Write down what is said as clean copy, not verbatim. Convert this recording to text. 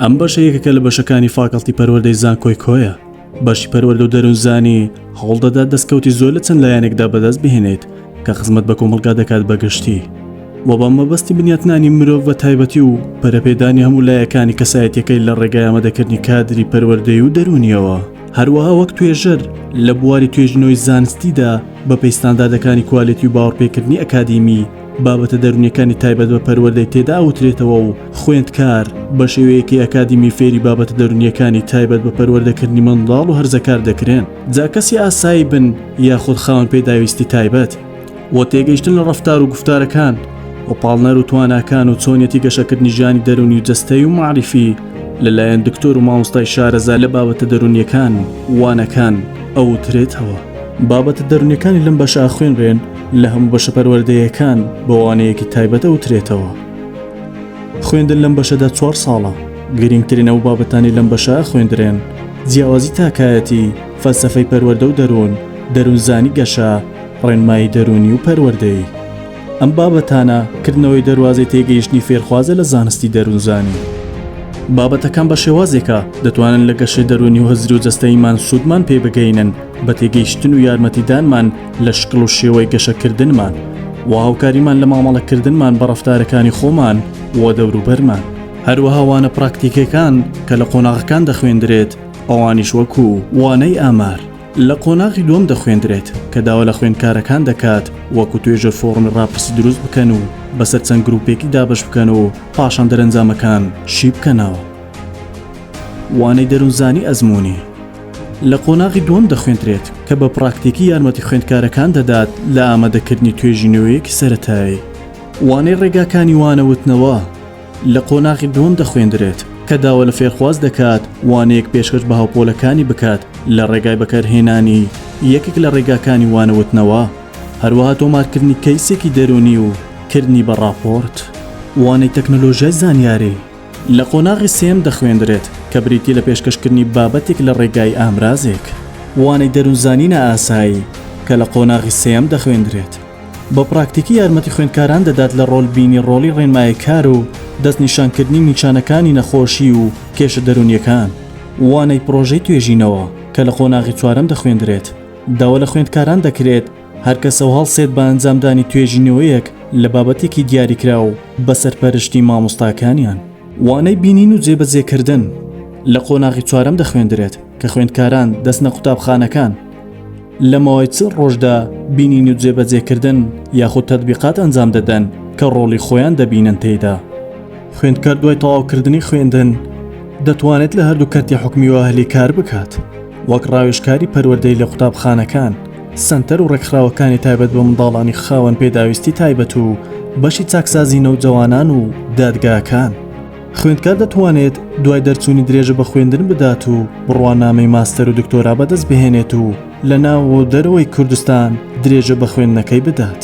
ئەم بەشە یەکێکە لە بەشەکانی فاکەڵتی پەروەردەی زانکۆی کۆیە. بەشی پەروەردە و دەروونزانی هەوڵ دەدات دەستکەوتی زۆر لە چەند لایەنێکدا بەدەست بهێنێت کە خزمەت بە کۆمەڵگا دەکات بەگشتی و بە مەبەستی بنیاتنانی مرۆڤ بە تایبەتی و پەرەپێدانی هەموو لایەکانی کەسایەتیەکەی لە ڕێگای ئامادەکردنی کادری پەروەردەی و دەرونیەوە. هەروەها وەک توێژەر لە بواری توێژینەوەی زانستیدا بە پێیستاندادەکانی کوالێتی و باوەڕپێکردنی ئەکادیمی بابەتە دەرونیەکانی تایبەت بە پەروەردەی تێدا ئەوترێتەوە و خوێندکار بە شێوەیەکی ئەکادیمی فێری بابەتە دەرونیەکانی تایبەت بە پەروەردەکردنی منداڵ و هەرزەکار دەکرێن. جا کەسی ئاسایی بن یاخود خاوەن پێداویستی تایبەت و تێگەیشتن لە ڕەفتار و گفتارەکان و پاڵنەر و تواناکان و چۆنیەتی گەشەکردنی ژیانی دەرونی و جەستەی و معریفی لەلایەن دکتۆر و مامۆستای شارەزا لە بابەتە دەرونیەکان وانەکان ئەوترێتەوە. بابەتە دەرونیەکانی لەم بەشە خوێنرێن لە هەموو بەشە پەروەردەیەکان بە وانەیەکی تایبەت ئەوترێتەوە. خوێندن لەم بەشەدا 4 ساڵە. گرنگترین ئەو بابەتانی لەم بەشە خوێندرێن: جیاوازی تاکایەتی، فەلسەفەی پەروەردە و دەروونزانی گەشە، ڕێنمایی دەرونی و پەروەردەی. ئەم بابەتانە کردنەوەی دەواازەی تێگەیشتنی فێرخوازە لە زانستی دەروونزانی. بابەتەکان بە شێوازێکە دەتوانن لە گەشەی دەرونی و هەزری و جەستەیمان سوودمان پێ بگەینن بە تێگەیشتن و یارمەتیدانمان لە شکڵ و شێوەی گەشەکردنمان و هاوکاریمان لە مامەڵەکردنمان بە ڕەفتارەکانی خۆمان و دەوروبەرمان. هەروەها وانە پراکتیکەکان کە لە قۆناغەکان دەخوێندرێت، ئەوانیش وەکو وانەی ئامار لە قۆناغی دووەم دەخوێندرێت کە داوا لە خوێندکارەکان دەکات وەکو توێژە فۆڕمی ڕاپرسی دروست بکەن و بەسەر چەند گروپێکی دابش بکەن و پاشان دەرەنجامەکان شی بکەنەوە. وانەی دەروونزانی ئەزموونی لە قۆناغی دووەم دەخوێندرێت کە بە پراکتیکی یارمەتی خوێندکارەکان دەدات لە ئامادەکردنی توێژینەوەیەکی سەرەتایی. وانەی ڕێگاکانی وانەوتنەوە لە قۆناغی دووەم دەخوێندرێت کە داوا لە فێرخواز دەکات وانەیەک پێشکەش بە هاوپۆلەکانی بکات لە ڕێگای بەکارهێنانی یەکێک لە ڕێگاکانی وانەوتنەوە. هەروەها تۆمارکردنی کەیسێکی دەرونی و کردنی بە ڕاپۆرت. وانەی تەکنۆلۆژیای زانیاری لە قۆناغی سێم دەخوێندرێت کە بریتی لە پێشکەشکردنی بابەتێک لە ڕێگای ئامرازێک. وانەی دەروونزانی نائاسایی کە لە قۆناغی سێم دەخوێندرێت بە پراکتیکی یارمەتی خوێندکاران دەدات لە ڕۆڵبینی ڕۆڵی ڕێنماییکار و دەست نیشانکردنی نیشانەکانی نەخۆشی و کێشە دەرونیەکان. وانەی پرۆژەی توێژینەوە کە لە قۆناغی چوارەم دەخوێندرێت داوا لە خوێندکاران دەکرێت هەرکەسە هەڵسێت بە ئەنجامدانی توێژینەوەیەک لە بابەتێکی دیاریکرا و بە سەرپەرشتی مامۆستاکانیان. وانەی بینین و جێبەجێکردن لە قۆناغی چوارەم دەخوێندرێت کە خوێندکاران دەستنە قوتابخانەکان لە ماوەی 40 ڕۆژدا بینین و جێبەجێکردن یاخود تەطبیقات ئەنجام دەدەن کە ڕۆڵی خۆیان دەبینن تێیدا. خوێندکار دوای تەواوکردنی خوێندن دەتوانێت لە هەردوو کەرتی حکمی و ئاهلی کار بکات، وەک ڕاوێژکاری پەروەردەی لە قوتابخانەکان، سەنتەر و ڕێکخراوەکانی تایبەت بە منداڵانی خاوەن پێداویستی تایبەت و بەشی چاکسازی نەوجەوانان و دادگاکان. خوێندکار دەتوانێت دوای دەرچوونی درێژە بە خوێندن بدات و بڕوانامەی ماستەر و دکتۆرا بەدەست بهێنێت و لە ناو و دەرەوەی کوردستان درێژە بە خوێندنەکەی بدات.